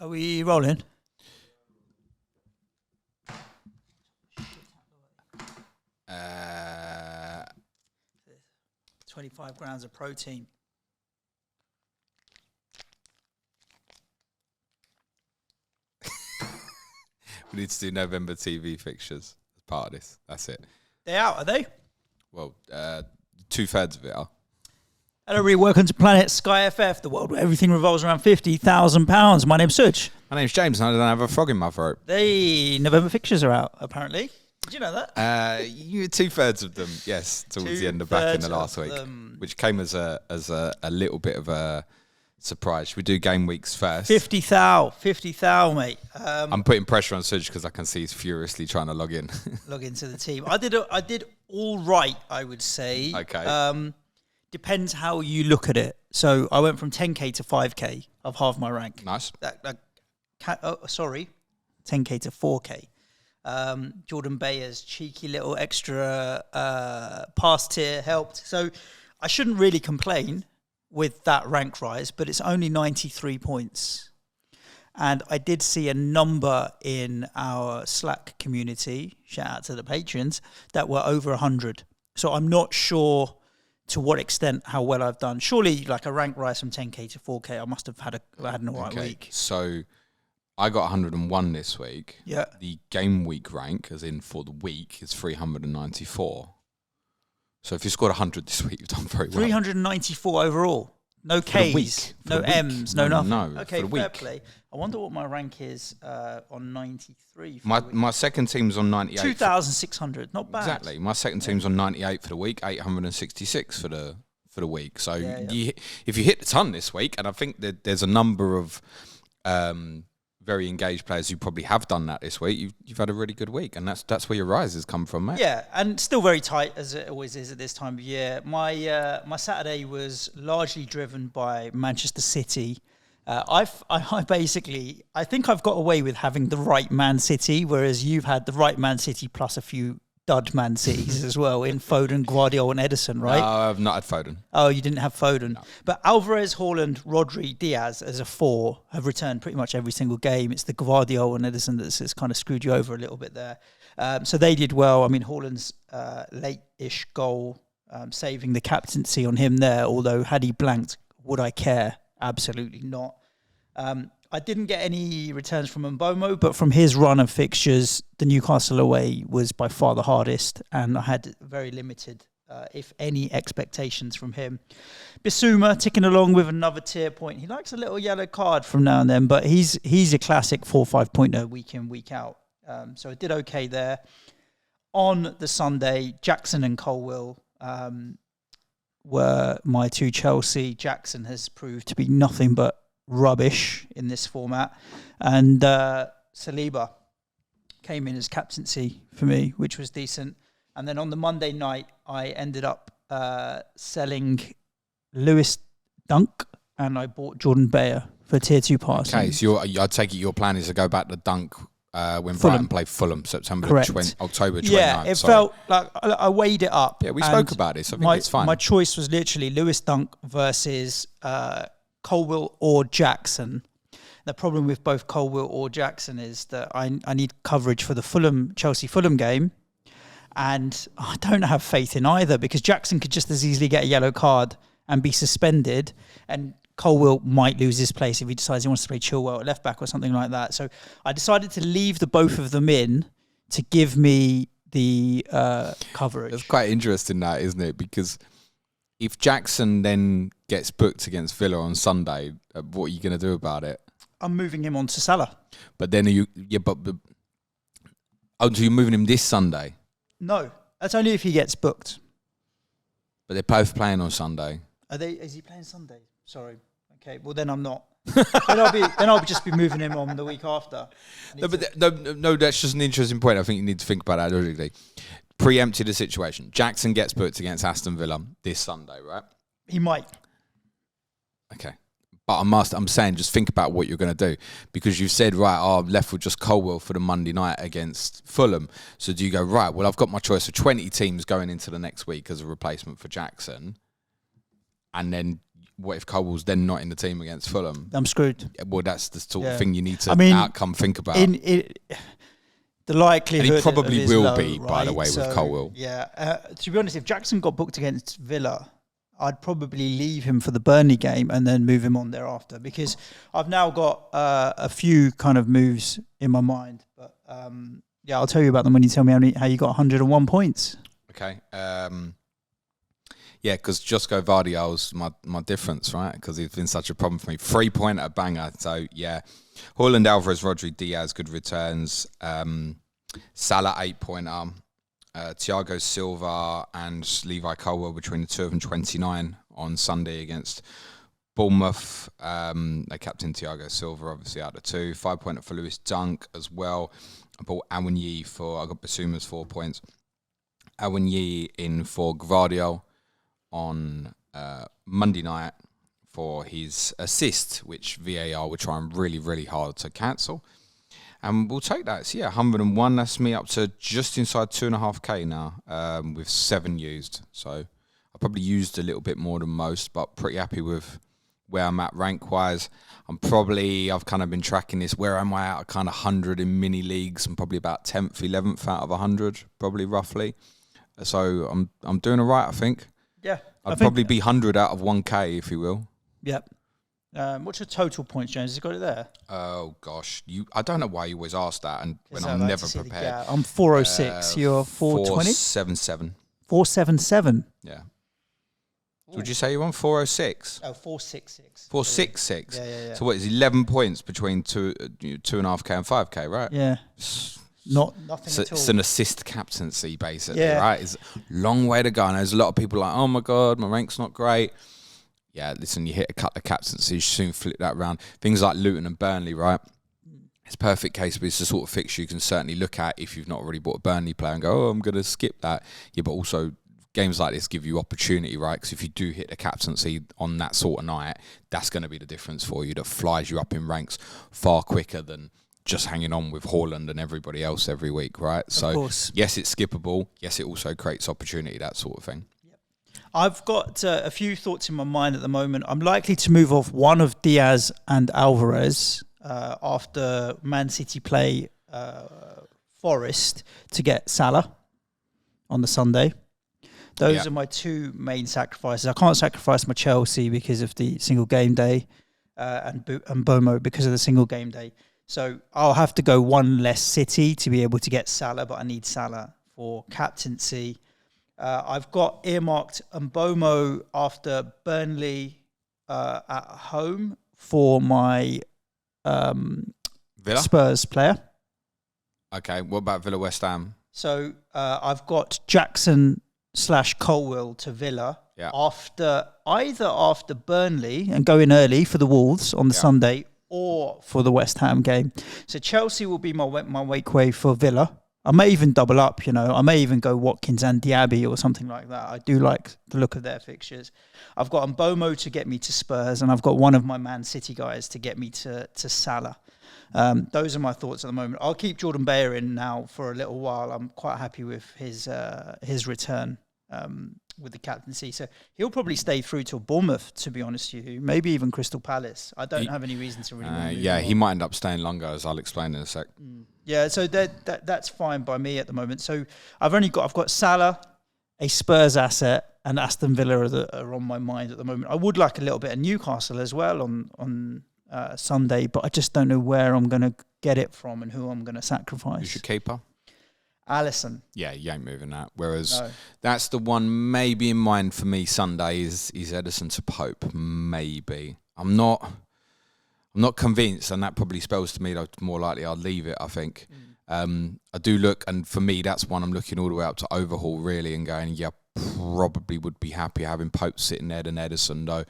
Are we rolling? 25 grams of protein. We need to do November TV fixtures as part of this. That's it. They're out, are they? Well, 2/3 of it are. Hello, everybody. Welcome to Planet SkyFF, the world where everything revolves around £50,000. My name's Suj. My name's James, and I don't have a frog in my throat. The November fixtures are out, apparently. Did you know that? You 2/3 of them, yes, towards the end of back in the last week, which came as a little bit of a surprise. We do game weeks first. 50,000, mate. I'm putting pressure on Suj because I can see he's furiously trying to log in. Log into the team. I did all right, I would say. Okay. Depends how you look at it. So I went from 10k to 5k. I've halved my rank. Nice. 10k to 4k. Jordan Bayer's cheeky little extra pass tier helped. So I shouldn't really complain with that rank rise, but it's only 93 points. And I did see a number in our Slack community, shout out to the patrons, that were over 100. So I'm not sure to what extent how well I've done. Surely like a rank rise from 10k to 4k, I must have had an all right week. So I got 101 this week. Yeah. The game week rank, as in for the week, is 394. So if you scored 100 this week, you've done very well. 394 overall. No Ks, no Ms, no nothing. No, okay, for the fair week. play. I wonder what my rank is on 93. My second team's on 98. 2,600, not bad. Exactly. My second team's on 98 for the week, 866 for the week. So if you hit the ton this week, and I think that there's a number of very engaged players who probably have done that this week, you've had a really good week, and that's where your rises come from, mate. Yeah, and still very tight as it always is at this time of year. My Saturday was largely driven by Manchester City. I think I've got away with having the right Man City, whereas you've had the right Man City plus a few dud Man Cities as well in Foden, Guardiola and Edison, right? No, I've not had Foden. Oh, you didn't have Foden. No. But Alvarez, Haaland, Rodri, Diaz as a 4 have returned pretty much every single game. It's the Guardiola and Edison that's kind of screwed you over a little bit there. So they did well. I mean, Haaland's late-ish goal, saving the captaincy on him there, although had he blanked, would I care? Absolutely not. I didn't get any returns from Mbomo, but from his run of fixtures, the Newcastle away was by far the hardest, and I had very limited, if any, expectations from him. Bissouma ticking along with another tier point. He likes a little yellow card from now and then, but he's a classic 4-5 pointer week in, week out. So I did okay there. On the Sunday, Jackson and Colwill were my two Chelsea. Jackson has proved to be nothing but rubbish in this format, and Saliba came in as captaincy for me, which was decent. And then on the Monday night, I ended up selling Lewis Dunk, and I bought Jordan Bayer for tier 2 pass. Okay, so I take it your plan is to go back to Dunk when Fulham. Brighton play Fulham, October 29th. Yeah, it felt like I weighed it up. Yeah, we spoke about this. I think it's fine. My choice was literally Lewis Dunk versus Colwill or Jackson. The problem with both Colwill or Jackson is that I need coverage for the Chelsea-Fulham game, and I don't have faith in either, because Jackson could just as easily get a yellow card and be suspended, and Colwill might lose his place if he decides he wants to play Chilwell at left back or something like that. So I decided to leave the both of them in to give me the coverage. It's quite interesting, that, isn't it? Because if Jackson then gets booked against Villa on Sunday, what are you going to do about it? I'm moving him on to Salah. But then so you're moving him this Sunday? No, that's only if he gets booked. But they're both playing on Sunday. Is he playing Sunday? Sorry. Okay, well then I'm not. then I'll just be moving him on the week after. No, that's just an interesting point. I think you need to think about that logically. Preempted the situation. Jackson gets booked against Aston Villa this Sunday, right? He might. Okay. But I'm saying just think about what you're going to do, because you've said, right, I'm left with just Colwill for the Monday night against Fulham. So do you go, right, well, I've got my choice of 20 teams going into the next week as a replacement for Jackson, and then what if Colwell's then not in the team against Fulham? I'm screwed. Well, that's the sort of thing you need to outcome think about. The likelihood, and he probably will low, be, right? by the way, with Colwell. Yeah. To be honest, if Jackson got booked against Villa, I'd probably leave him for the Burnley game and then move him on thereafter, because I've now got a few kind of moves in my mind. But I'll tell you about them when you tell me how you got 101 points. Okay. Because Josko Vardiol's my difference, right? Because he's been such a problem for me. 3-pointer banger. So, yeah. Haaland, Alvarez, Rodri, Diaz, good returns. Salah, 8-pointer. Thiago Silva and Levi Colwill between the two of them, 29 on Sunday against Bournemouth. They captain Thiago Silva, obviously, out of 2. 5-pointer for Lewis Dunk as well. I bought Awoniyi I got Basuma's 4 points. Awoniyi in for Gvardiol on Monday night for his assist, which VAR were trying really, really hard to cancel. And we'll take that. So, 101. That's me up to just inside 2.5k now, with 7 used. So I probably used a little bit more than most, but pretty happy with where I'm at rank-wise. I've kind of been tracking this. Where am I at? Kind of 100 in mini leagues. I'm probably about 10th, 11th out of 100, probably roughly. So I'm doing all right, I think. Yeah. I'd probably be 100 out of 1k, if you will. Yep. What's your total points, James? Has you got it there? Oh, gosh. I don't know why you always ask that, and when I'm never prepared. I'm 406. You're 420? 477. 477? Yeah. So would you say you're on 406? Oh, 466. 466? Yeah. So what is 11 points between 2.5k and 5k, right? Yeah. Nothing at all. It's an assist captaincy, basically, right? It's a long way to go. And there's a lot of people like, oh my God, my rank's not great. Yeah, listen, you hit a couple of captaincies, you soon flip that around. Things like Luton and Burnley, right? It's a perfect case, but it's the sort of fixture you can certainly look at if you've not already bought a Burnley player and go, oh, I'm going to skip that. Yeah, but also games like this give you opportunity, right? Because if you do hit a captaincy on that sort of night, that's going to be the difference for you. That flies you up in ranks far quicker than just hanging on with Haaland and everybody else every week, right? So, yes, it's skippable. Yes, it also creates opportunity, that sort of thing. I've got a few thoughts in my mind at the moment. I'm likely to move off one of Diaz and Alvarez after Man City play Forest to get Salah on the Sunday. Those are my two main sacrifices. I can't sacrifice my Chelsea because of the single game day and Bomo because of the single game day. So I'll have to go one less City to be able to get Salah, but I need Salah for captaincy. I've got earmarked Mbomo after Burnley at home for my Spurs player. Okay, what about Villa West Ham? So I've got Jackson / Colwill to Villa after Burnley and going early for the Wolves on the Sunday or for the West Ham game. So Chelsea will be my wake way for Villa. I may even double up, I may even go Watkins and Diaby or something like that. I do like the look of their fixtures. I've got Mbomo to get me to Spurs, and I've got one of my Man City guys to get me to Salah. Those are my thoughts at the moment. I'll keep Jordan Bayer in now for a little while. I'm quite happy with his return with the captaincy. So he'll probably stay through till Bournemouth, to be honest with you. Maybe even Crystal Palace. I don't have any reason to really he might end up staying longer, as I'll explain in a sec. Yeah, so that's fine by me at the moment. So I've got Salah, a Spurs asset, and Aston Villa are on my mind at the moment. I would like a little bit of Newcastle as well on Sunday, but I just don't know where I'm going to get it from and who I'm going to sacrifice. Who's your keeper? Alisson. Yeah, you ain't moving that. Whereas that's the one maybe in mind for me Sunday is Ederson to Pope. Maybe. I'm not convinced, and that probably spells to me that more likely I'll leave it, I think. I do look, and for me, that's one I'm looking all the way up to Overhaul, really, and going, probably would be happy having Pope sitting there than Ederson, though.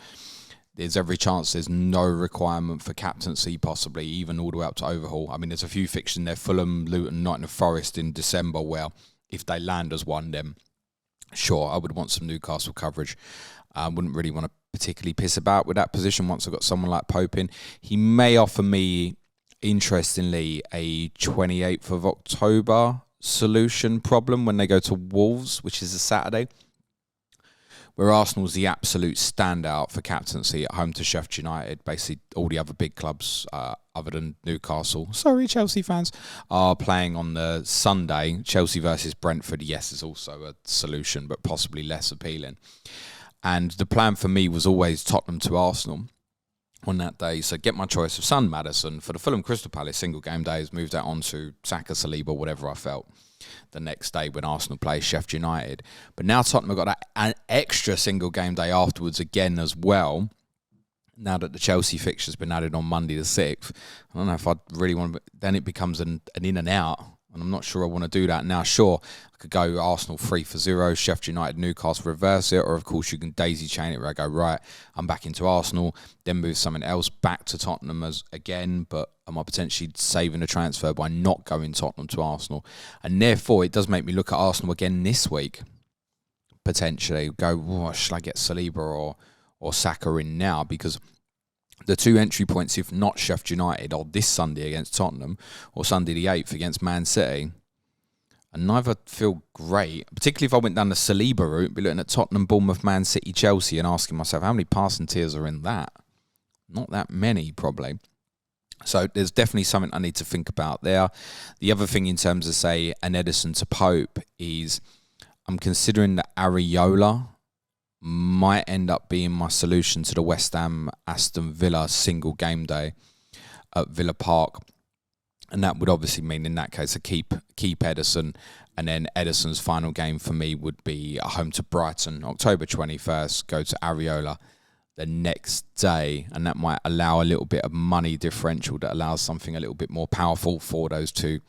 There's every chance there's no requirement for captaincy, possibly, even all the way up to Overhaul. I mean, there's a few fixtures in there, Fulham, Luton, Nottingham Forest in December, where if they land as one, then sure, I would want some Newcastle coverage. I wouldn't really want to particularly piss about with that position once I've got someone like Pope in. He may offer me, interestingly, a 28th of October solution problem when they go to Wolves, which is a Saturday, where Arsenal's the absolute standout for captaincy at home to Sheffield United. Basically, all the other big clubs, other than Newcastle, sorry Chelsea fans, are playing on the Sunday. Chelsea versus Brentford, yes, is also a solution, but possibly less appealing. And the plan for me was always Tottenham to Arsenal on that day. So get my choice of Son, Maddison. For the Fulham Crystal Palace single game days, moved that on to Saka, Saliba, whatever I felt the next day when Arsenal play Sheffield United. But now Tottenham have got an extra single game day afterwards again as well. Now that the Chelsea fixture's been added on Monday the 6th, I don't know if I really want to, then it becomes an in and out. And I'm not sure I want to do that now. Sure, I could go Arsenal 3-0, Sheffield United, Newcastle, reverse it. Or, of course, you can daisy chain it where I go, right, I'm back into Arsenal, then move something else back to Tottenham again. But am I potentially saving a transfer by not going Tottenham to Arsenal? And therefore, it does make me look at Arsenal again this week, potentially. Go, should I get Saliba or Saka in now? Because the two entry points, if not Sheffield United, are this Sunday against Tottenham or Sunday the 8th against Man City. And neither feel great, particularly if I went down the Saliba route, be looking at Tottenham, Bournemouth, Man City, Chelsea and asking myself, how many passing tiers are in that? Not that many, probably. So there's definitely something I need to think about there. The other thing in terms of, say, an Edison to Pope is I'm considering that Areola might end up being my solution to the West Ham Aston Villa single game day at Villa Park, and that would obviously mean in that case keep Edison, and then Edison's final game for me would be at home to Brighton October 21st, go to Areola the next day, and that might allow a little bit of money differential that allows something a little bit more powerful for those two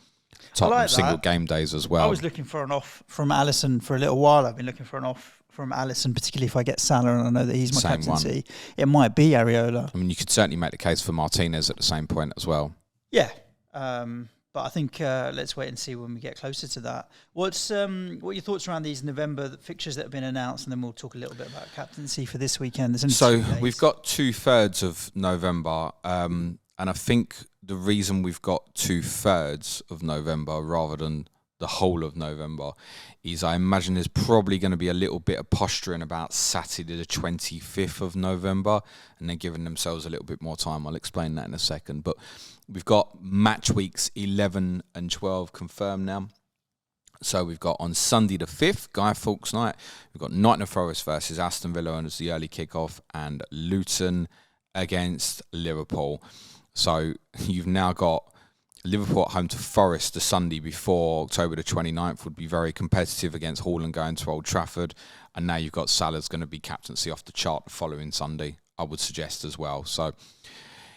Tottenham single game days as well. I was looking for an off from Alisson for a little while. I've been looking for an off from Alisson, particularly if I get Salah and I know that he's my captaincy. It might be Areola. I mean, you could certainly make the case for Martinez at the same point as well. Yeah, but I think let's wait and see when we get closer to that. What are your thoughts around these November fixtures that have been announced, and then we'll talk a little bit about captaincy for this weekend. So we've got 2/3 of November, and I think the reason we've got 2/3 of November rather than the whole of November is I imagine there's probably going to be a little bit of posturing about Saturday the 25th of November and then giving themselves a little bit more time. I'll explain that in a second. But we've got match weeks 11 and 12 confirmed now. So we've got on Sunday the 5th, Guy Fawkes night, we've got Nottingham Forest versus Aston Villa as the early kickoff, and Luton against Liverpool. So you've now got Liverpool at home to Forest the Sunday before. October the 29th would be very competitive against Haaland going to Old Trafford. And now you've got Salah's going to be captaincy off the chart the following Sunday, I would suggest as well. So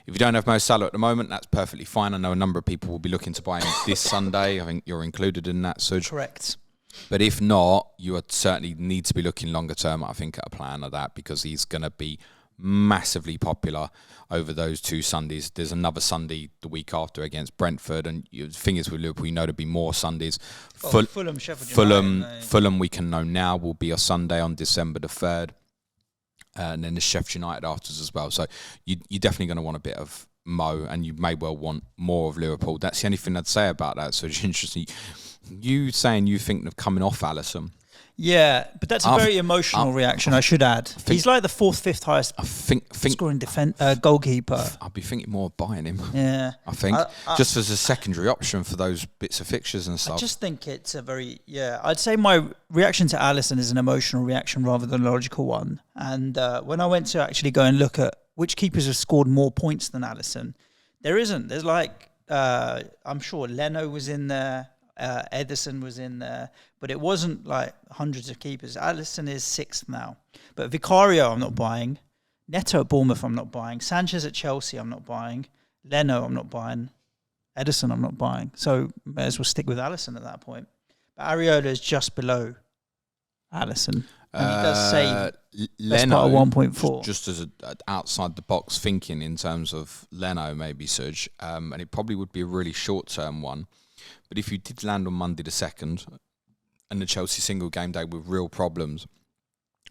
if you don't have Mo Salah at the moment, that's perfectly fine. I know a number of people will be looking to buy him this Sunday. I think you're included in that, Suj. Correct. But if not, you would certainly need to be looking longer term, I think, at a plan of that, because he's going to be massively popular over those two Sundays. There's another Sunday the week after against Brentford, and the thing is with Liverpool, you know there'll be more Sundays. Fulham, Sheffield United, Fulham, we can know now, will be a Sunday on December the 3rd, and then the Sheffield United afterwards as well. So you're definitely going to want a bit of Mo, and you may well want more of Liverpool. That's the only thing I'd say about that. So it's interesting. You saying you think of coming off Alisson. Yeah, but that's a very emotional reaction, I should add. He's like the 4th, 5th highest scoring goalkeeper. I'd be thinking more of buying him. Yeah. I think. Just as a secondary option for those bits of fixtures and stuff. I just think it's I'd say my reaction to Alisson is an emotional reaction rather than a logical one. And when I went to actually go and look at which keepers have scored more points than Alisson, there isn't. There's I'm sure Leno was in there. Edison was in there, but it wasn't like hundreds of keepers. Alisson is 6th now, but Vicario I'm not buying. Neto at Bournemouth I'm not buying. Sanchez at Chelsea I'm not buying. Leno I'm not buying. Edison I'm not buying. So may as well stick with Alisson at that point. But Areola is just below Alisson, and he does say Leno, part of 1.4. Just as outside the box thinking in terms of Leno, maybe Suj, and it probably would be a really short term one. But if you did land on Monday the 2nd and the Chelsea single game day with real problems,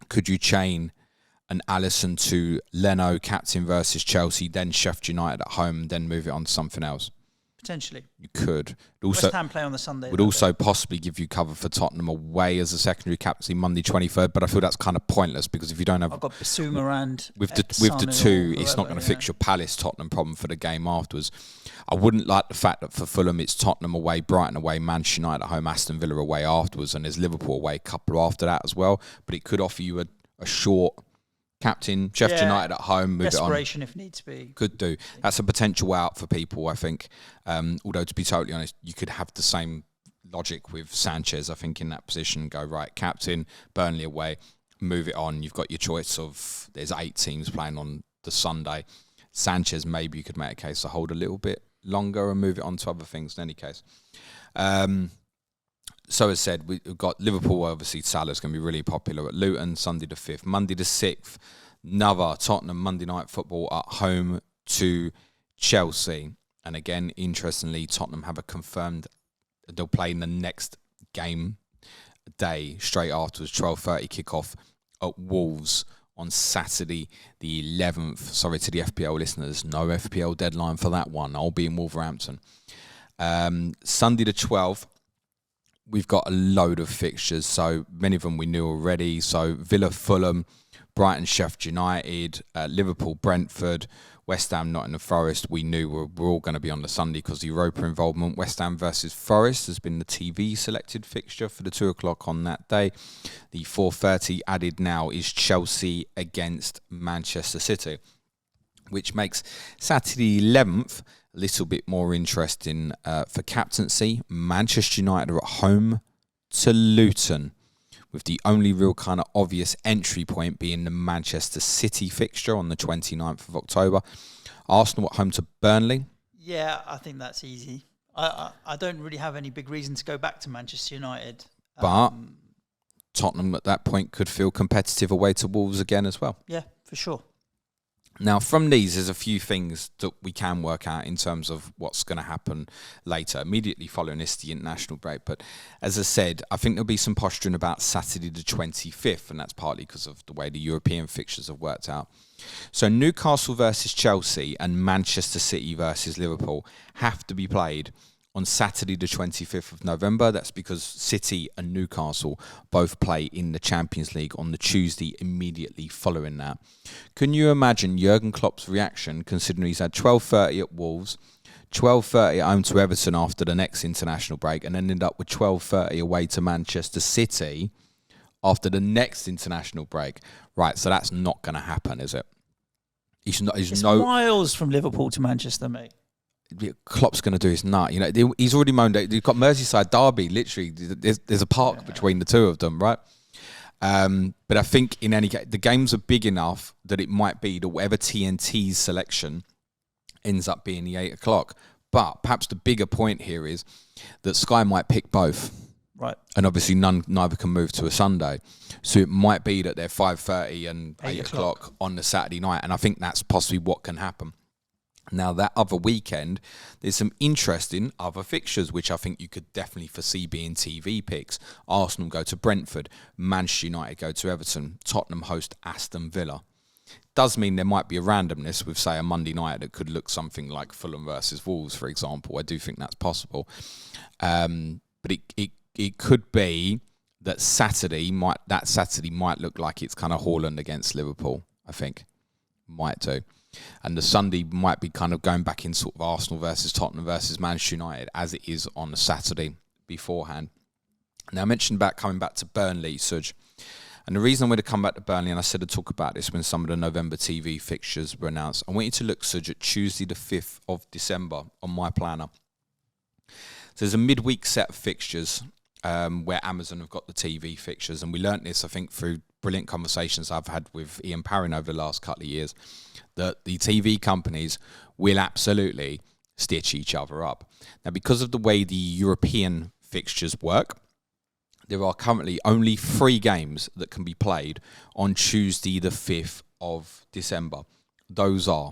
could you chain an Alisson to Leno captain versus Chelsea, then Sheffield United at home, then move it on to something else? Potentially. You could. West Ham play on the Sunday. Would also possibly give you cover for Tottenham away as a secondary captaincy Monday 23rd, but I feel that's kind of pointless because if you don't have... I've got Basuma and... With the two, it's not going to fix your Palace-Tottenham problem for the game afterwards. I wouldn't like the fact that for Fulham it's Tottenham away, Brighton away, Manchester United at home, Aston Villa away afterwards, and there's Liverpool away a couple after that as well. But it could offer you a short... captain, Sheffield United at home, move desperation it on. If needs be. Could do. That's a potential out for people, I think. Although, to be totally honest, you could have the same logic with Sanchez, I think, in that position. Go, right, captain, Burnley away, move it on. You've got your choice of, there's 8 teams playing on the Sunday. Sanchez, maybe you could make a case to hold a little bit longer and move it on to other things in any case. So as said, we've got Liverpool, obviously Salah's going to be really popular at Luton, Sunday the 5th. Monday the 6th, another Tottenham Monday Night Football at home to Chelsea. And again, interestingly, Tottenham have a confirmed, they'll play in the next game day, straight afterwards, 12:30 kickoff at Wolves on Saturday the 11th. Sorry to the FPL listeners, no FPL deadline for that one. I'll be in Wolverhampton. Sunday the 12th, we've got a load of fixtures, so many of them we knew already. So Villa, Fulham, Brighton, Sheffield United, Liverpool, Brentford, West Ham, Nottingham Forest. We knew we're all going to be on the Sunday because the Europa involvement. West Ham versus Forest has been the TV selected fixture for the 2 o'clock on that day. The 4:30 added now is Chelsea against Manchester City, which makes Saturday 11th a little bit more interesting for captaincy. Manchester United are at home to Luton, with the only real kind of obvious entry point being the Manchester City fixture on the 29th of October. Arsenal at home to Burnley. Yeah, I think that's easy. I don't really have any big reason to go back to Manchester United. But Tottenham at that point could feel competitive away to Wolves again as well. Yeah, for sure. Now, from these, there's a few things that we can work out in terms of what's going to happen later, immediately following the international break. But as I said, I think there'll be some posturing about Saturday the 25th, and that's partly because of the way the European fixtures have worked out. So Newcastle versus Chelsea and Manchester City versus Liverpool have to be played on Saturday the 25th of November. That's because City and Newcastle both play in the Champions League on the Tuesday immediately following that. Can you imagine Jurgen Klopp's reaction, considering he's had 12:30 at Wolves, 12:30 at home to Everton after the next international break, and ended up with 12:30 away to Manchester City after the next international break? Right, so that's not going to happen, is it? It's miles from Liverpool to Manchester, mate. Klopp's going to do his nut. You know, he's already moaned out. You've got Merseyside Derby. Literally, there's a park between the two of them, right? But I think in any case, the games are big enough that it might be that whatever TNT's selection ends up being the 8 o'clock. But perhaps the bigger point here is that Sky might pick both. Right. And obviously neither can move to a Sunday. So it might be that they're 5:30 and 8 o'clock on the Saturday night. And I think that's possibly what can happen. Now, that other weekend, there's some interesting other fixtures, which I think you could definitely foresee being TV picks. Arsenal go to Brentford, Manchester United go to Everton, Tottenham host Aston Villa. Does mean there might be a randomness with, say, a Monday night that could look something like Fulham versus Wolves, for example. I do think that's possible. But it could be that Saturday might look like it's kind of Haaland against Liverpool, I think. Might do. And the Sunday might be kind of going back in sort of Arsenal versus Tottenham versus Manchester United as it is on the Saturday beforehand. Now, I mentioned about coming back to Burnley, Suj. And the reason I'm going to come back to Burnley, and I said I'd talk about this when some of the November TV fixtures were announced, I want you to look, Suj, at Tuesday the 5th of December on my planner. So there's a midweek set of fixtures where Amazon have got the TV fixtures. And we learnt this, I think, through brilliant conversations I've had with Ian Parrin over the last couple of years, that the TV companies will absolutely stitch each other up. Now, because of the way the European fixtures work, there are currently only 3 games that can be played on Tuesday the 5th of December. Those are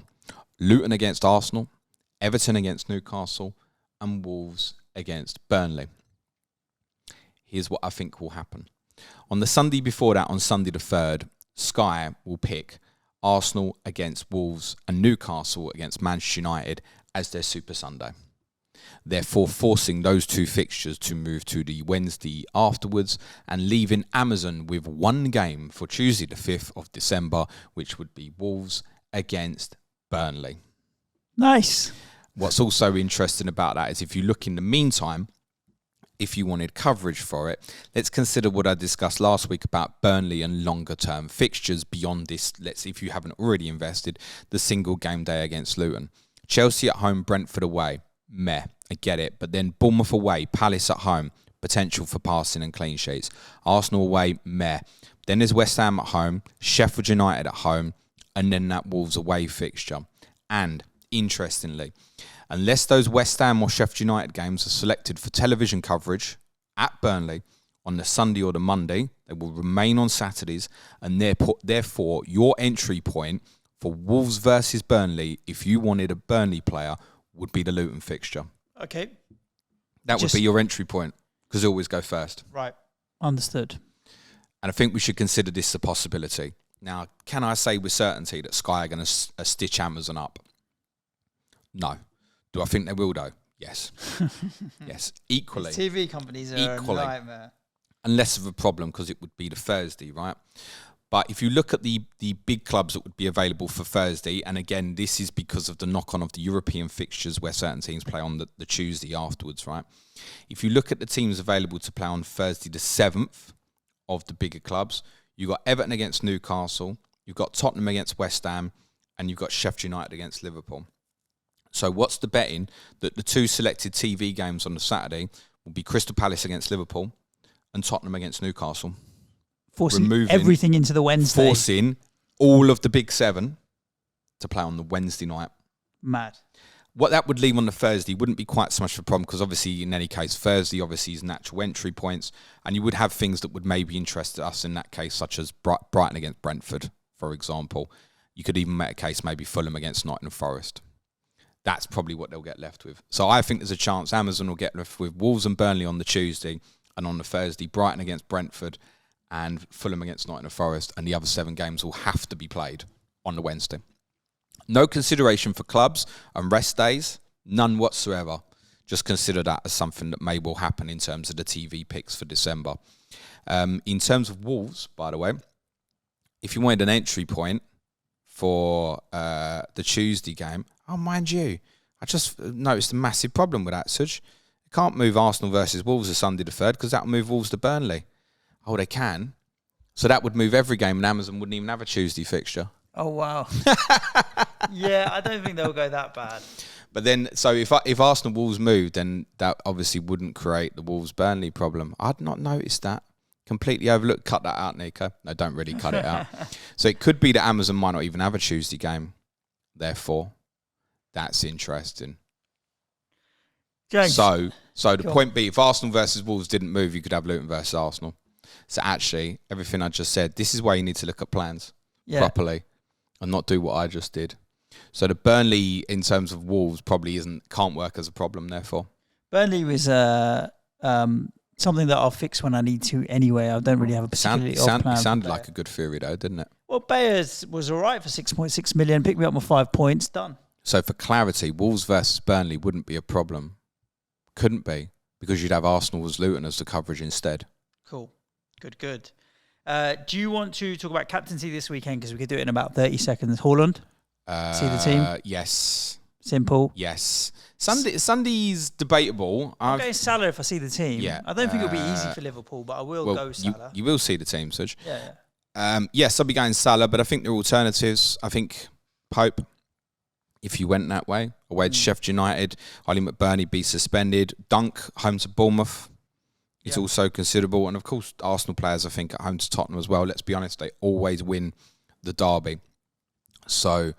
Luton against Arsenal, Everton against Newcastle, and Wolves against Burnley. Here's what I think will happen. On the Sunday before that, on Sunday the 3rd, Sky will pick Arsenal against Wolves and Newcastle against Manchester United as their Super Sunday. therefore forcing those two fixtures to move to the Wednesday afterwards and leaving Amazon with one game for Tuesday the 5th of December, which would be Wolves against Burnley. Nice. What's also interesting about that is if you look in the meantime, if you wanted coverage for it, let's consider what I discussed last week about Burnley and longer term fixtures beyond this. Let's see if you haven't already invested the single game day against Luton. Chelsea at home, Brentford away. Meh, I get it. But then Bournemouth away, Palace at home, potential for passing and clean sheets. Arsenal away, meh. Then there's West Ham at home, Sheffield United at home, and then that Wolves away fixture. And interestingly, unless those West Ham or Sheffield United games are selected for television coverage at Burnley on the Sunday or the Monday, they will remain on Saturdays, and therefore your entry point for Wolves versus Burnley, if you wanted a Burnley player, would be the Luton fixture. Okay. That would be your entry point, because they always go first. Right. Understood. And I think we should consider this a possibility. Now, can I say with certainty that Sky are going to stitch Amazon up? No. Do I think they will, though? Yes. Yes. Equally. TV companies are a nightmare. And less of a problem because it would be the Thursday, right? But if you look at the big clubs that would be available for Thursday, and again, this is because of the knock-on of the European fixtures where certain teams play on the Tuesday afterwards, right? If you look at the teams available to play on Thursday the 7th of the bigger clubs, you've got Everton against Newcastle, you've got Tottenham against West Ham, and you've got Sheffield United against Liverpool. So what's the betting that the two selected TV games on the Saturday will be Crystal Palace against Liverpool and Tottenham against Newcastle? Forcing everything into the Wednesday. Forcing all of the big seven to play on the Wednesday night. Mad. What that would leave on the Thursday wouldn't be quite so much of a problem because obviously in any case Thursday obviously is natural entry points and you would have things that would maybe interest us in that case, such as Brighton against Brentford, for example. You could even make a case maybe Fulham against Nottingham Forest. That's probably what they'll get left with. So I think there's a chance Amazon will get left with Wolves and Burnley on the Tuesday, and on the Thursday, Brighton against Brentford and Fulham against Nottingham Forest, and the other 7 games will have to be played on the Wednesday. No consideration for clubs and rest days, none whatsoever. Just consider that as something that may well happen in terms of the TV picks for December. In terms of Wolves, by the way, if you wanted an entry point for the Tuesday game, oh, mind you, I just noticed a massive problem with that, Suj. You can't move Arsenal versus Wolves to Sunday the 3rd because that will move Wolves to Burnley. Oh, they can. So that would move every game and Amazon wouldn't even have a Tuesday fixture. Oh, wow. Yeah, I don't think they'll go that bad. But then, so if Arsenal Wolves moved, then that obviously wouldn't create the Wolves-Burnley problem. I'd not noticed that. Completely overlooked. Cut that out, Nico. No, don't really cut it out. So it could be that Amazon might not even have a Tuesday game. Therefore, that's interesting. James. So the point being, if Arsenal versus Wolves didn't move, you could have Luton versus Arsenal. So actually, everything I just said, this is why you need to look at plans properly and not do what I just did. So the Burnley, in terms of Wolves, probably can't work as a problem, therefore. Burnley was something that I'll fix when I need to anyway. I don't really have a particularly odd plan. It sounded like a good theory, though, didn't it? Well, Bayers was all right for 6.6 million. Picked me up my 5 points. Done. So for clarity, Wolves versus Burnley wouldn't be a problem. Couldn't be, because you'd have Arsenal as Luton as the coverage instead. Cool. Good. Do you want to talk about captaincy this weekend? Because we could do it in about 30 seconds. Haaland? See the team? Yes. Simple. Yes. Sunday's debatable. I'm going Salah if I see the team. Yeah. I don't think it'll be easy for Liverpool, but I will go Salah. You will see the team, Suj. Yeah. Yes, I'll be going Salah, but I think there are alternatives. I think Pope, if you went that way, away to Sheffield United, Ollie McBurney be suspended. Dunk, home to Bournemouth. It's also considerable. And, of course, Arsenal players, I think, at home to Tottenham as well. Let's be honest, they always win the derby. So,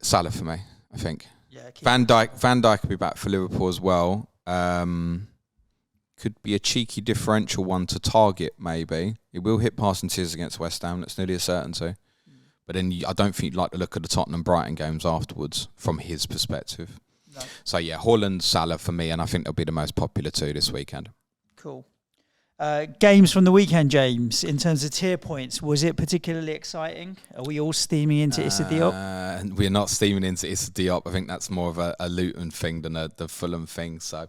Salah for me, I think. Yeah, Van Dijk will be back for Liverpool as well. Could be a cheeky differential one to target, maybe. It will hit passing tiers against West Ham. That's nearly a certainty. But then I don't think you'd like to look at the Tottenham-Brighton games afterwards from his perspective. No. So, yeah, Haaland, Salah for me, and I think they'll be the most popular 2 this weekend. Cool. Games from the weekend, James, in terms of tier points, was it particularly exciting? Are we all steaming into Issa Diop? We're not steaming into Issa Diop. I think that's more of a Luton thing than the Fulham thing. So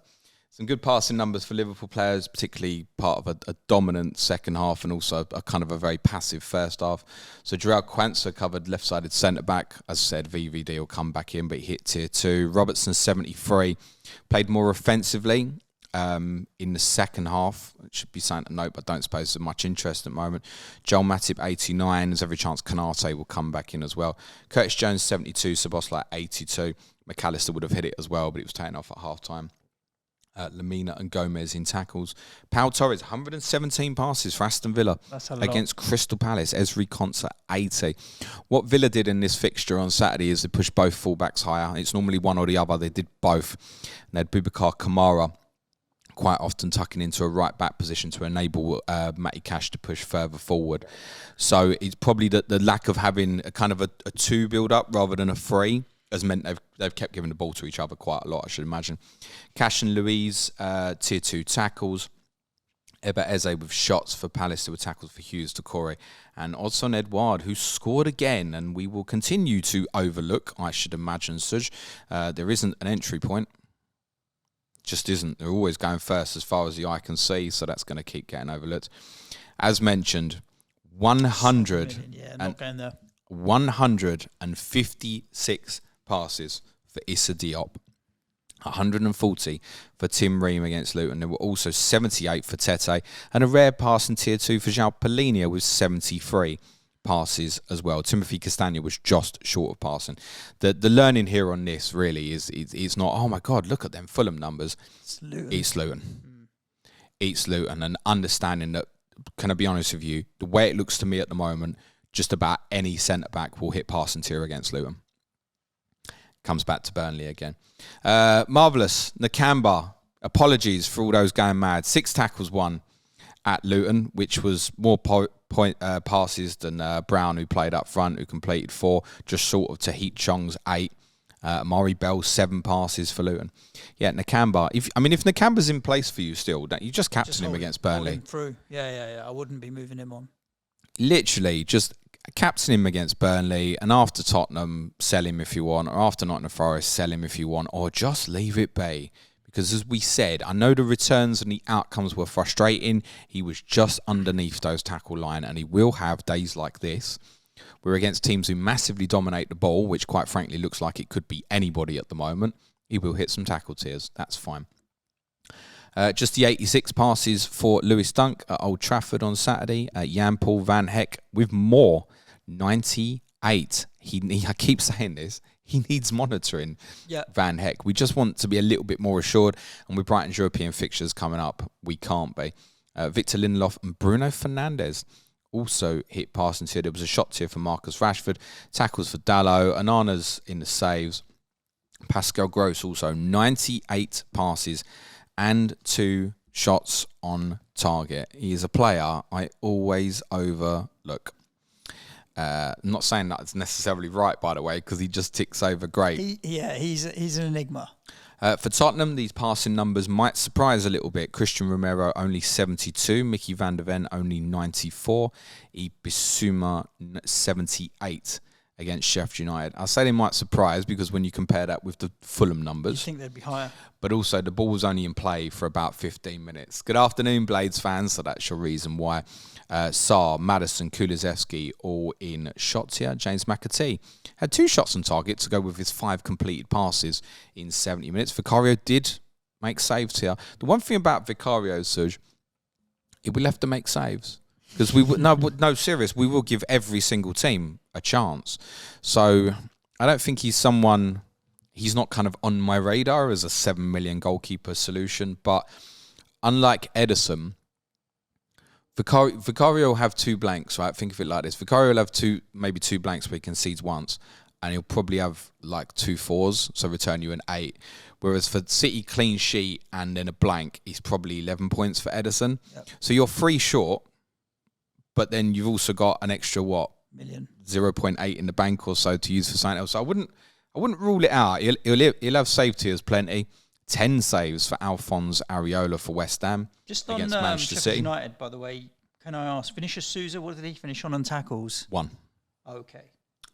some good passing numbers for Liverpool players, particularly part of a dominant second half and also a kind of a very passive first half. So Jarrell Quansah covered left-sided centre-back. As I said, VVD will come back in, but he hit tier 2. Robertson, 73, played more offensively. In the second half, it should be something to note, but I don't suppose there's much interest at the moment. Joel Matip, 89. There's every chance Kanate will come back in as well. Curtis Jones, 72. Szoboszlai, 82. McAllister would have hit it as well, but it was taken off at half-time. Lamina and Gomez in tackles. Pau Torres, 117 passes for Aston Villa against Crystal Palace. Esri Konsa, 80. What Villa did in this fixture on Saturday is they pushed both fullbacks higher. It's normally one or the other. They did both. And they had Boubacar Kamara quite often tucking into a right-back position to enable Matty Cash to push further forward. So it's probably the lack of having a kind of a 2 build-up rather than a 3 has meant they've kept giving the ball to each other quite a lot, I should imagine. Cash and Louise, tier 2 tackles. Eba Eze with shots for Palace. There were tackles for Hughes, Decore, and Odsonne Edouard, who scored again, and we will continue to overlook, I should imagine, Suj. There isn't an entry point. Just isn't. They're always going first as far as the eye can see, so that's going to keep getting overlooked. As mentioned, 156 passes for Issa Diop, 140 for Tim Ream against Luton. There were also 78 for Tete, and a rare pass in tier 2 for João Palhinha with 73 passes as well. Timothy Castagna was just short of passing. The learning here on this really is it's not, oh my God, look at them Fulham numbers. It's Luton. It's Luton. And understanding that, can I be honest with you, the way it looks to me at the moment, just about any centre-back will hit passing tier against Luton. Comes back to Burnley again. Marvellous. Nakamba, apologies for all those going mad. 6 tackles won at Luton, which was more passes than Brown, who played up front, who completed 4, just short of Tahith Chong's 8. Amari Bell, 7 passes for Luton. Yeah, Nakamba. If Nakamba's in place for you still, you just captain him against Burnley. Him through. Yeah. I wouldn't be moving him on. Literally, just captain him against Burnley, and after Tottenham, sell him if you want, or after Nottingham Forest, sell him if you want, or just leave it be. Because as we said, I know the returns and the outcomes were frustrating. He was just underneath those tackle line, and he will have days like this. We're against teams who massively dominate the ball, which quite frankly looks like it could be anybody at the moment. He will hit some tackle tiers. That's fine. Just the 86 passes for Lewis Dunk at Old Trafford on Saturday. Jan-Paul Van Heck with more, 98. I keep saying this. He needs monitoring, Van Heck. We just want to be a little bit more assured. And with Brighton's European fixtures coming up, we can't be. Victor Lindelof and Bruno Fernandes also hit passing tier. There was a shot tier for Marcus Rashford. Tackles for Dalot. Anana's in the saves. Pascal Gross also 98 passes and 2 shots on target. He is a player I always overlook. I'm not saying that's necessarily right, by the way, because he just ticks over great. He's an enigma. For Tottenham, these passing numbers might surprise a little bit. Christian Romero only 72, Mickey van der Ven only 94, Bissouma 78 against Sheffield United. I say they might surprise because when you compare that with the Fulham numbers, you think they'd be higher. But also the ball was only in play for about 15 minutes. Good afternoon, Blades fans. So that's your reason why. Sarr, Maddison, Kulusevski all in shots here. James McAtee had 2 shots on target to go with his 5 completed passes in 70 minutes. Vicario did make saves here. The one thing about Vicario, Suj, we left to make saves. Because we would serious. We will give every single team a chance. So I don't think he's someone. He's not kind of on my radar as a 7 million goalkeeper solution. But unlike Ederson, Vicario will have 2 blanks, right? Think of it like this: Vicario will have maybe two blanks where he concedes once, and he'll probably have like 2 4s, so return you an 8. Whereas for City, clean sheet and then a blank, he's probably 11 points for Ederson. Yep. So you're 3 short. But then you've also got an extra, million 0.8 in the bank or so to use for something else. So I wouldn't rule it out. He'll have save tiers plenty. 10 saves for Alphonse Areola for West Ham. Just on against Manchester Sheffield City. United, by the way, can I ask, Vinicius Souza, what did he finish on tackles? 1. Okay.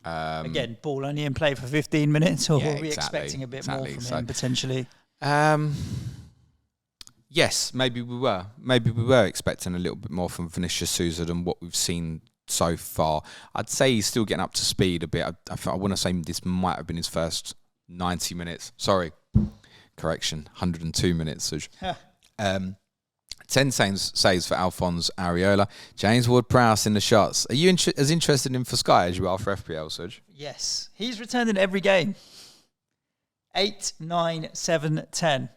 Again, ball only in play for 15 minutes, or were we expecting a bit more from him, potentially? Yes, maybe we were. Maybe we were expecting a little bit more from Vinicius Souza than what we've seen so far. I'd say he's still getting up to speed a bit. I want to say this might have been his first 90 minutes. Sorry, correction, 102 minutes. 10 saves for Alphonse Areola. James Ward-Prowse in the shots. Are you as interested in for Sky as you are for FPL, Suj? Yes. He's returned in every game. 8, 9, 7, 10.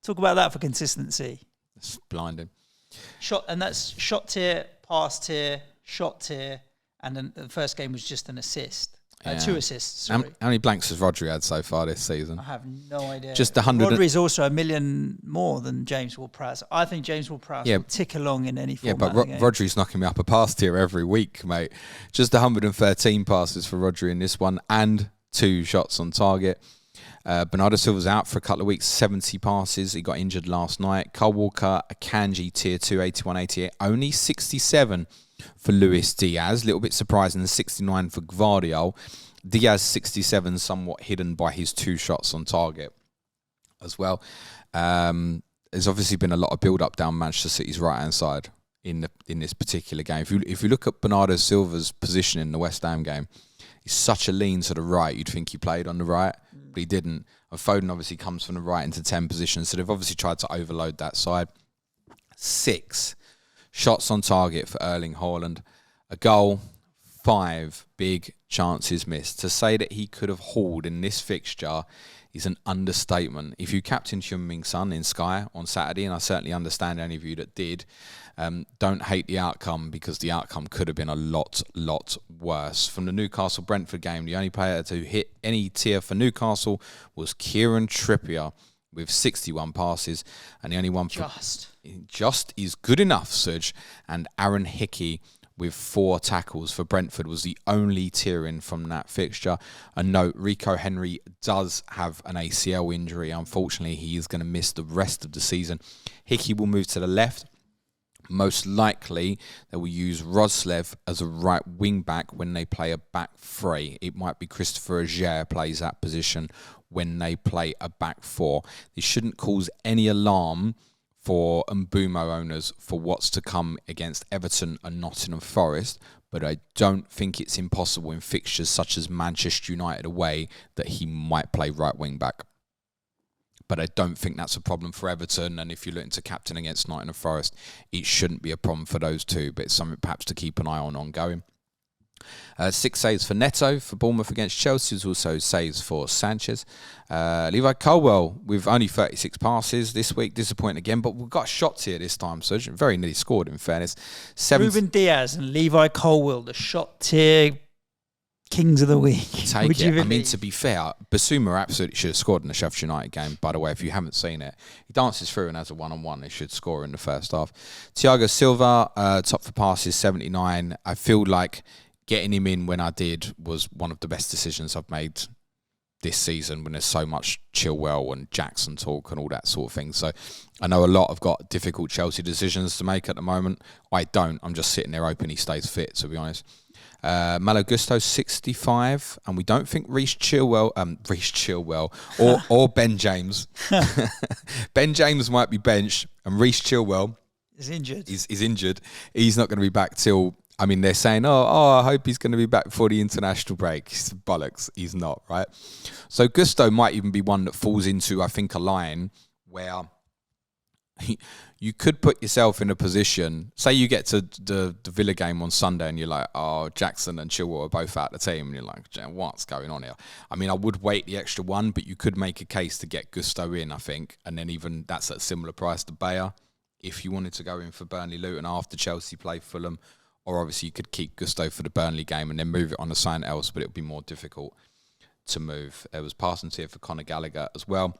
Talk about that for consistency. It's blinding. That's shot tier, pass tier, shot tier, and then the first game was just an assist. 2 assists, sorry. How many blanks has Rodri had so far this season? I have no idea. Just 100. Rodri's also a million more than James Ward-Prowse. I think James Ward-Prowse will tick along in any format. Yeah, but Rodri's knocking me up a pass tier every week, mate. Just 113 passes for Rodri in this one and 2 shots on target. Bernardo Silva's out for a couple of weeks, 70 passes. He got injured last night. Kyle Walker, Akanji, tier 2, 81-88. Only 67 for Luis Diaz. A little bit surprising, 69 for Gvardiol. Diaz, 67, somewhat hidden by his 2 shots on target as well. There's obviously been a lot of build-up down Manchester City's right-hand side in this particular game. If you look at Bernardo Silva's position in the West Ham game, he's such a lean to the right, you'd think he played on the right, but he didn't. And Foden obviously comes from the right into 10 positions, so they've obviously tried to overload that side. 6 shots on target for Erling Haaland. A goal, 5 big chances missed. To say that he could have hauled in this fixture is an understatement. If you captained Heung-min Son in Sky on Saturday, and I certainly understand any of you that did, don't hate the outcome, because the outcome could have been a lot worse. From the Newcastle-Brentford game, the only player to hit any tier for Newcastle was Kieran Trippier with 61 passes, and the only one for just is good enough, Suj, and Aaron Hickey with 4 tackles for Brentford was the only tier in from that fixture. And note, Rico Henry does have an ACL injury. Unfortunately, he is going to miss the rest of the season. Hickey will move to the left. Most likely, they will use Roslev as a right wing back when they play a back 3. It might be Christopher Aguerd plays that position when they play a back 4. This shouldn't cause any alarm for Mbumo owners for what's to come against Everton and Nottingham Forest, but I don't think it's impossible in fixtures such as Manchester United away that he might play right wing back. But I don't think that's a problem for Everton, and if you're looking to captain against Nottingham Forest, it shouldn't be a problem for those two, but it's something perhaps to keep an eye on ongoing. 6 saves for Neto for Bournemouth against Chelsea. There's also saves for Sanchez. Levi Colwill with only 36 passes this week. Disappointing again, but we've got shots here this time, so very nearly scored in fairness. Ruben Diaz and Levi Colwill, the shot tier kings of the week. Take it. I mean, to be fair, Basuma absolutely should have scored in the Sheffield United game, by the way, if you haven't seen it. He dances through and has a one-on-one. He should score in the first half. Thiago Silva, top for passes, 79. I feel like getting him in when I did was one of the best decisions I've made this season, when there's so much Chilwell and Jackson talk and all that sort of thing. So I know a lot have got difficult Chelsea decisions to make at the moment. I don't. I'm just sitting there hoping he stays fit, to be honest. Malo Gusto, 65, and we don't think Reece Chilwell or Ben James. Ben James might be benched, and Reece Chilwell is injured. Is injured. He's not going to be back till, I mean, they're saying, I hope he's going to be back before the international break. It's bollocks. He's not, right? So Gusto might even be one that falls into, I think, a line where you could put yourself in a position, say you get to the Villa game on Sunday and you're like, Jackson and Chilwell are both out of the team, and you're like, what's going on here? I mean, I would wait the extra one, but you could make a case to get Gusto in, I think, and then even that's at a similar price to Bayer if you wanted to go in for Burnley Luton after Chelsea play Fulham. Or obviously you could keep Gusto for the Burnley game and then move it on to something else, but it would be more difficult to move. There was passing tier for Conor Gallagher as well.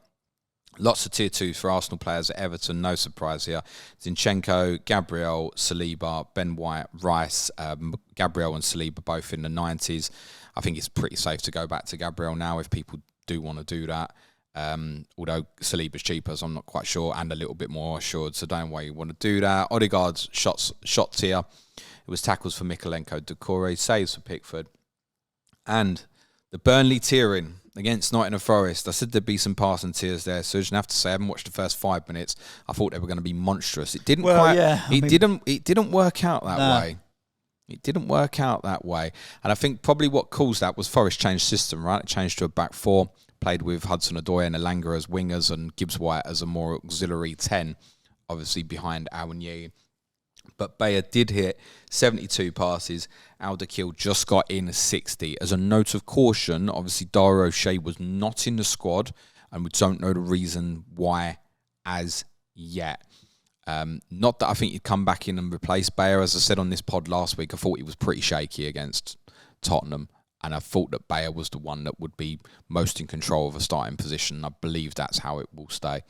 Lots of tier 2s for Arsenal players at Everton, no surprise here. Zinchenko, Gabriel, Saliba, Ben White, Rice, Gabriel and Saliba both in the 90s. I think it's pretty safe to go back to Gabriel now if people do want to do that. Although Saliba's cheaper, so I'm not quite sure, and a little bit more assured. So don't worry, you want to do that. Odegaard's shots here. It was tackles for Mikalenko, Doucouré, saves for Pickford. And the Burnley tearing against Nottingham Forest. I said there'd be some passing tears there, Suj, and I have to say, I haven't watched the first 5 minutes. I thought they were going to be monstrous. It didn't It didn't work out that way. It didn't work out that way. And I think probably what caused that was Forest changed system, right? It changed to a back four, played with Hudson-Odoi and Elanga as wingers and Gibbs-White as a more auxiliary 10, obviously behind Awoniyi. But Bayer did hit 72 passes. Alderkill just got in 60. As a note of caution, obviously Dara O'Shea was not in the squad, and we don't know the reason why as yet. Not that I think he'd come back in and replace Bayer. As I said on this pod last week, I thought he was pretty shaky against Tottenham, and I thought that Bayer was the one that would be most in control of a starting position. I believe that's how it will stay.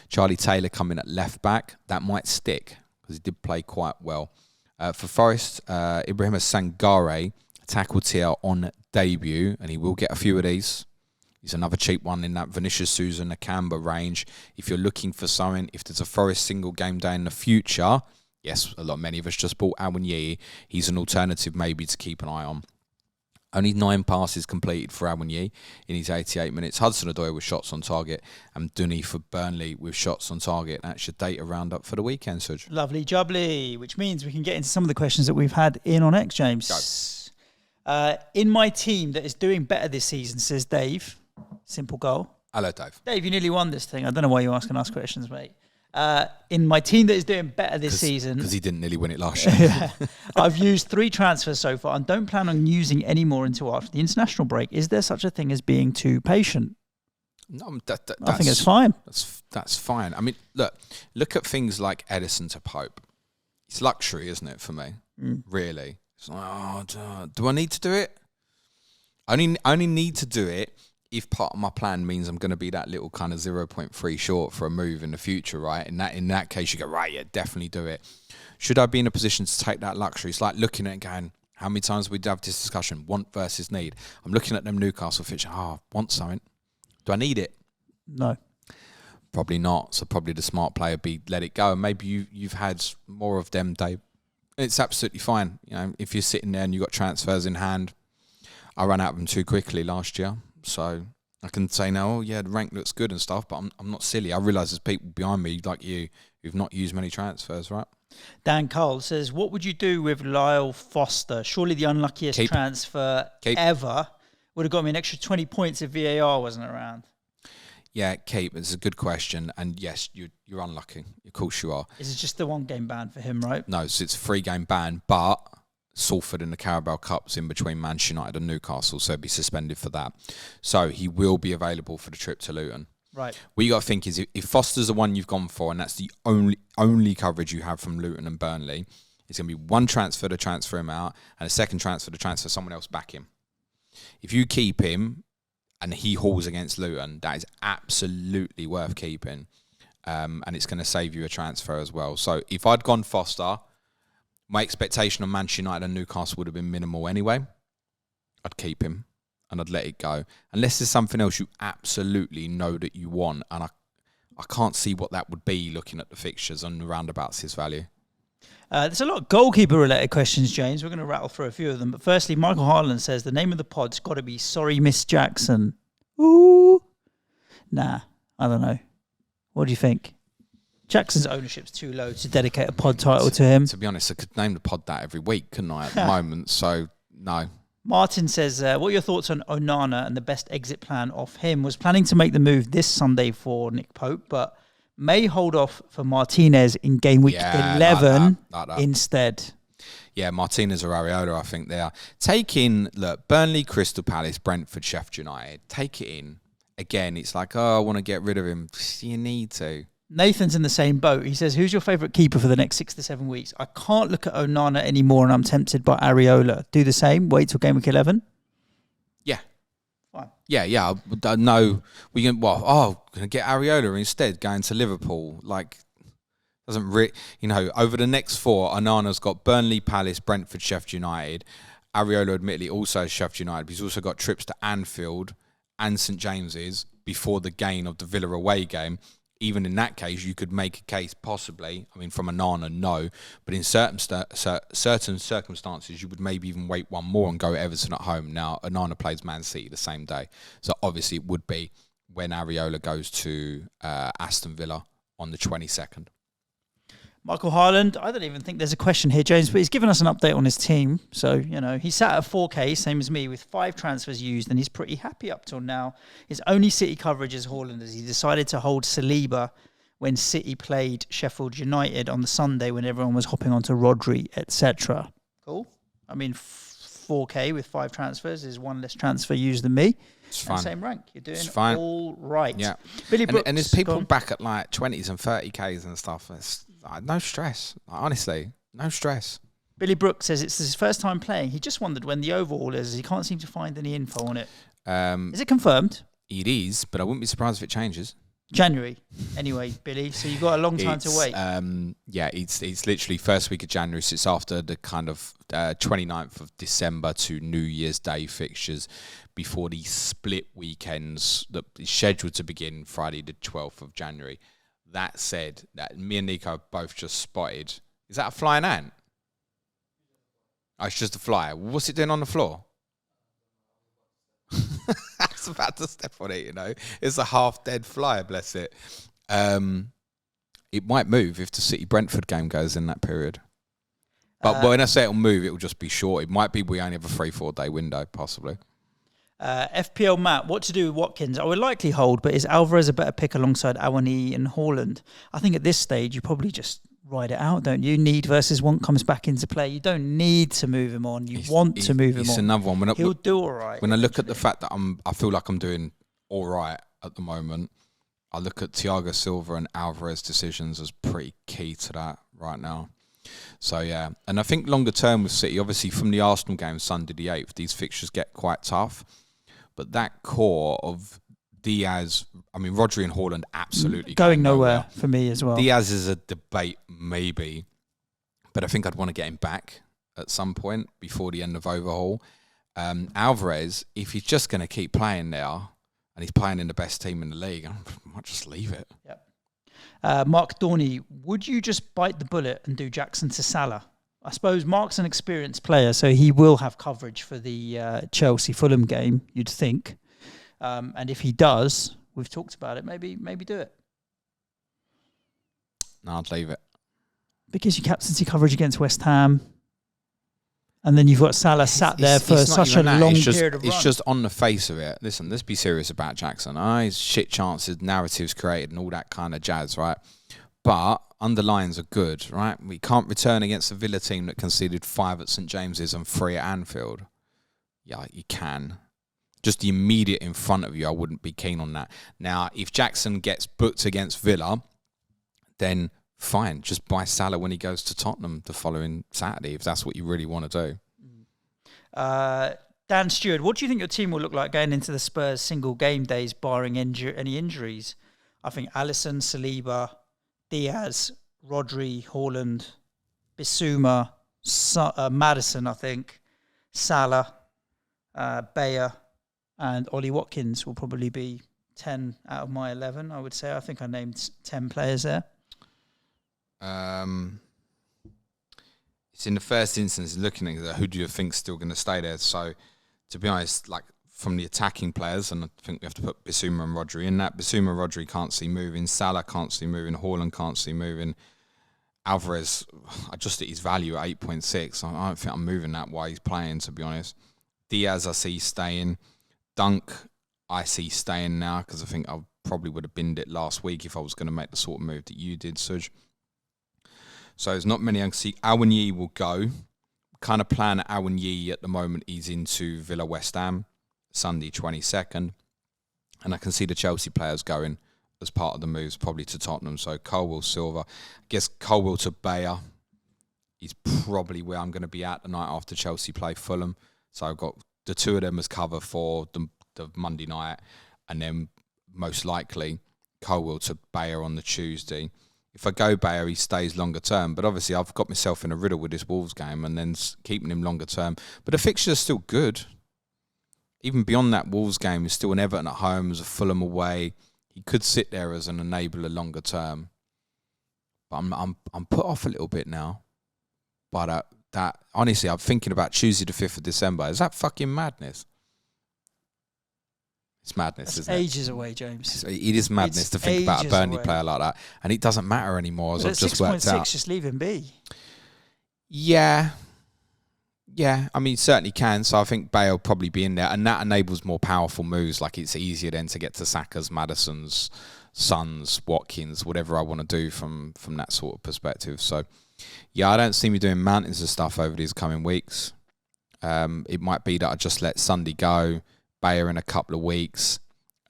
Charlie Taylor coming at left back. That might stick, because he did play quite well. For Forest, Ibrahima Sangare tackled here on debut, and he will get a few of these. He's another cheap one in that Vinicius Susan Nakamba range. If you're looking for something, if there's a Forest single game day in the future, yes, many of us just bought Awoniyi. He's an alternative maybe to keep an eye on. Only 9 passes completed for Awoniyi in his 88 minutes. Hudson-Odoi with shots on target, and Dunny for Burnley with shots on target. That's your data roundup for the weekend, Suj. Lovely jubbly, which means we can get into some of the questions that we've had in on X, James. In my team that is doing better this season, says Dave. Simple goal. Hello, Dave. Dave, you nearly won this thing. I don't know why you're asking us questions, mate. In my team that is doing better this season... Because he didn't nearly win it last year. I've used 3 transfers so far and don't plan on using any more until after the international break. Is there such a thing as being too patient? No, I think it's fine. That's fine. I mean, look at things like Edison to Pope. It's luxury, isn't it, for me? Really. It's like, do I need to do it? I only need to do it if part of my plan means I'm going to be that little kind of 0.3 short for a move in the future, right? In that case, you go, right, yeah, definitely do it. Should I be in a position to take that luxury? It's like looking at it and going, how many times we have this discussion, want versus need? I'm looking at them Newcastle fixture. Want something. Do I need it? No. Probably not. So probably the smart player be let it go. And maybe you've had more of them, Dave. It's absolutely fine. You know, if you're sitting there and you've got transfers in hand, I ran out of them too quickly last year. So I can say now, oh yeah, the rank looks good and stuff, but I'm not silly. I realise there's people behind me like you who've not used many transfers, right? Dan Cole says, what would you do with Lyle Foster? Surely the unluckiest transfer ever. Would have got me an extra 20 points if VAR wasn't around. Yeah, keep. It's a good question. And yes, you're unlucky. Of course you are. Is it just the 1 game ban for him, right? No, so it's a 3 game ban, but Salford and the Carabao Cup's in between Manchester United and Newcastle, so he'll be suspended for that. So he will be available for the trip to Luton. Right. What you got to think is if Foster's the one you've gone for, and that's the only coverage you have from Luton and Burnley, it's going to be 1 transfer to transfer him out, and a 2nd transfer to transfer someone else back him. If you keep him and he hauls against Luton, that is absolutely worth keeping, and it's going to save you a transfer as well. So if I'd gone Foster, my expectation on Manchester United and Newcastle would have been minimal anyway. I'd keep him and I'd let it go. Unless there's something else you absolutely know that you want. And I can't see what that would be looking at the fixtures and the roundabouts his value. There's a lot of goalkeeper-related questions, James. We're going to rattle through a few of them. But firstly, Michael Harland says, the name of the pod's got to be Sorry Miss Jackson. Ooh. Nah, I don't know. What do you think? Jackson's ownership's too low to dedicate a pod title to him. To be honest, I could name the pod that every week, couldn't I, at the moment? So, no. Martin says, what are your thoughts on Onana and the best exit plan off him? Was planning to make the move this Sunday for Nick Pope, but may hold off for Martinez in game week 11 like that. Instead. Yeah, Martinez or Areola, I think they are. Take in, look, Burnley, Crystal Palace, Brentford, Sheffield United. Take it in. Again, it's like, I want to get rid of him. You need to. Nathan's in the same boat. He says, who's your favourite keeper for the next 6 to 7 weeks? I can't look at Onana anymore and I'm tempted by Areola. Do the same. Wait till game week 11? Yeah. Fine. Yeah. No, we can, going to get Areola instead, going to Liverpool. Like, doesn't over the next 4, Onana's got Burnley, Palace, Brentford, Sheffield United. Areola admittedly also has Sheffield United, but he's also got trips to Anfield and St James's before the gain of the Villa away game, even in that case, you could make a case possibly. I mean, from Onana, no. But in certain circumstances, you would maybe even wait one more and go Everton at home. Now, Onana plays Man City the same day. So obviously it would be when Areola goes to Aston Villa on the 22nd. Michael Haaland, I don't even think there's a question here, James, but he's given us an update on his team. So, he sat at 4K, same as me, with 5 transfers used, and he's pretty happy up till now. His only City coverage is Haaland, as he decided to hold Saliba when City played Sheffield United on the Sunday when everyone was hopping onto Rodri, etc. Cool. I mean, 4K with 5 transfers is one less transfer used than me. It's fine. Same rank. You're doing all right. Yeah. Billy Brooks, and there's people back at like 20s and 30Ks and stuff. It's no stress. Honestly, no stress. Billy Brooks says it's his first time playing. He just wondered when the overhaul is. He can't seem to find any info on it. Is it confirmed? It is, but I wouldn't be surprised if it changes. January, anyway, Billy. So you've got a long time to wait. It's literally first week of January. So it's after the kind of 29th of December to New Year's Day fixtures before the split weekends that is scheduled to begin Friday the 12th of January. That said, that me and Nico have both just spotted. Is that a flying ant? Oh, it's just a fly. What's it doing on the floor? I was about to step on it, It's a half-dead fly, bless it. It might move if the City-Brentford game goes in that period. But when I say it'll move, it'll just be short. It might be we only have a 3-4 day window, possibly. FPL Matt, what to do with Watkins? I would likely hold, but is Alvarez a better pick alongside Awani and Haaland? I think at this stage, you probably just ride it out, don't you? Need versus want comes back into play. You don't need to move him on. You want to move him on. It's another one. He'll do all right. When I look at the fact that I feel like I'm doing all right at the moment, I look at Thiago Silva and Alvarez decisions as pretty key to that right now. So, yeah. And I think longer term with City, obviously from the Arsenal game Sunday the 8th, these fixtures get quite tough. But that core of Diaz, Rodri and Haaland absolutely going nowhere for me as well. Diaz is a debate, maybe. But I think I'd want to get him back at some point before the end of overhaul. Alvarez, if he's just going to keep playing there and he's playing in the best team in the league, I might just leave it. Yep. Mark Dorney, would you just bite the bullet and do Jackson to Salah? I suppose Mark's an experienced player, so he will have coverage for the Chelsea-Fulham game, you'd think. And if he does, we've talked about it, maybe do it. No, I'd leave it. Because your captaincy coverage against West Ham, and then you've got Salah sat there for such a long period of run. It's just on the face of it. Listen, let's be serious about Jackson. His shit chances, narratives created, and all that kind of jazz, right? But underlines are good, right? We can't return against a Villa team that conceded 5 at St James's and 3 at Anfield. Yeah, you can. Just the immediate in front of you, I wouldn't be keen on that. Now, if Jackson gets booked against Villa, then fine. Just buy Salah when he goes to Tottenham the following Saturday, if that's what you really want to do. Dan Stewart, what do you think your team will look like going into the Spurs single game days, barring any injuries? I think Alisson, Saliba, Diaz, Rodri, Haaland, Bissouma, Maddison, I think, Salah, Bayer, and Ollie Watkins will probably be 10 out of my 11, I would say. I think I named 10 players there. It's in the first instance looking at who do you think's still going to stay there. So, to be honest, like from the attacking players, and I think we have to put Bissouma and Rodri in that. Bissouma and Rodri can't see moving. Salah can't see moving. Haaland can't see moving. Alvarez, I just at his value at 8.6. I don't think I'm moving that while he's playing, to be honest. Diaz, I see staying. Dunk, I see staying now because I think I probably would have binned it last week if I was going to make the sort of move that you did, Suj. So there's not many I can see. Awani will go. Kind of plan Awani at the moment. He's into Villa West Ham, Sunday 22nd. And I can see the Chelsea players going as part of the moves, probably to Tottenham. So Colwill, Silva. I guess Colwill to Bayer is probably where I'm going to be at the night after Chelsea play Fulham. So I've got the two of them as cover for the Monday night. And then most likely Colwill to Bayer on the Tuesday. If I go Bayer, he stays longer term. But obviously, I've got myself in a riddle with this Wolves game and then keeping him longer term. But the fixtures are still good. even beyond that Wolves game, there's still an Everton at home, there's a Fulham away. He could sit there as an enabler longer term. But I'm put off a little bit now. But that honestly, I'm thinking about Tuesday the 5th of December. Is that fucking madness? It's madness, isn't it? Ages away, James. It is madness to think about a Burnley player like that. And it doesn't matter anymore, as I've just worked out. 6.6, just leave him be. Yeah. Yeah, I mean, certainly can. So I think Bale will probably be in there. And that enables more powerful moves. Like, it's easier then to get to Saka's, Maddison's, Sons, Watkins, whatever I want to do from that sort of perspective. So, yeah, I don't see me doing mountains of stuff over these coming weeks. It might be that I just let Sunday go, Bayer in a couple of weeks,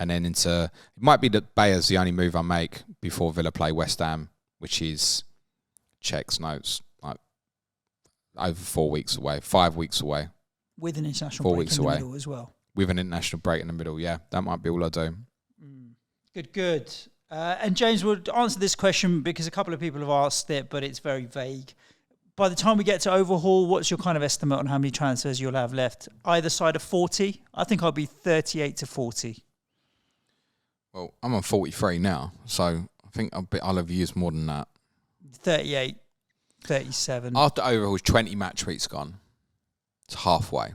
and then it might be that Bayer's the only move I make before Villa play West Ham, which is checks, notes, like over 4 weeks away, 5 weeks away. With an international break in the middle as well. With an international break in the middle, yeah. That might be all I do. Good. And James would answer this question because a couple of people have asked it, but it's very vague. By the time we get to overhaul, what's your kind of estimate on how many transfers you'll have left? Either side of 40? I think I'll be 38 to 40. Well, I'm on 43 now, so I think I'll have used more than that. 38, 37. After overhaul's 20 match weeks gone. It's halfway.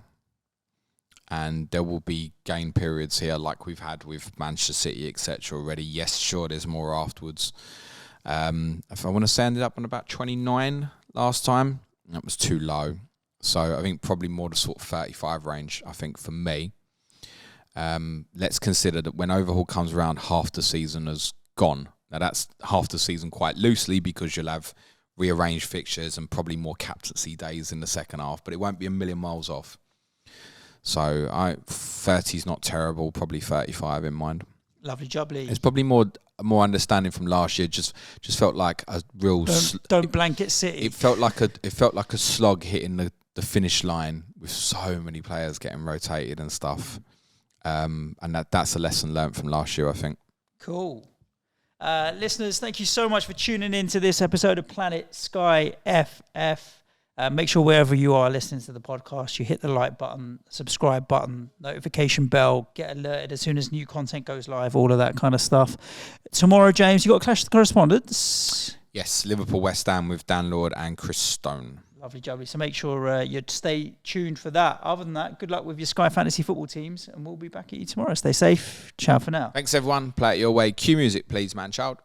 And there will be gain periods here like we've had with Manchester City, etc. already. Yes, sure, there's more afterwards. If I want to say I ended up on about 29 last time, that was too low. So I think probably more the sort of 35 range, I think, for me. Let's consider that when overhaul comes around, half the season has gone. Now, that's half the season quite loosely because you'll have rearranged fixtures and probably more captaincy days in the second half, but it won't be a million miles off. So 30 is not terrible, probably 35 in mind. Lovely jubbly. It's probably more understanding from last year. Just felt like a real. Don't blanket City. It felt like a slog hitting the finish line with so many players getting rotated and stuff. And that's a lesson learned from last year, I think. Cool. Listeners, thank you so much for tuning in to this episode of Planet SkyFF. Make sure wherever you are listening to the podcast, you hit the like button, subscribe button, notification bell, get alerted as soon as new content goes live, all of that kind of stuff. Tomorrow, James, you got a clash of the correspondents? Yes, Liverpool West Ham with Dan Lord and Chris Stone. Lovely jubbly. So make sure you stay tuned for that. Other than that, good luck with your Sky Fantasy football teams, and we'll be back at you tomorrow. Stay safe. Ciao for now. Thanks, everyone. Play it your way. Cue music, please, man child.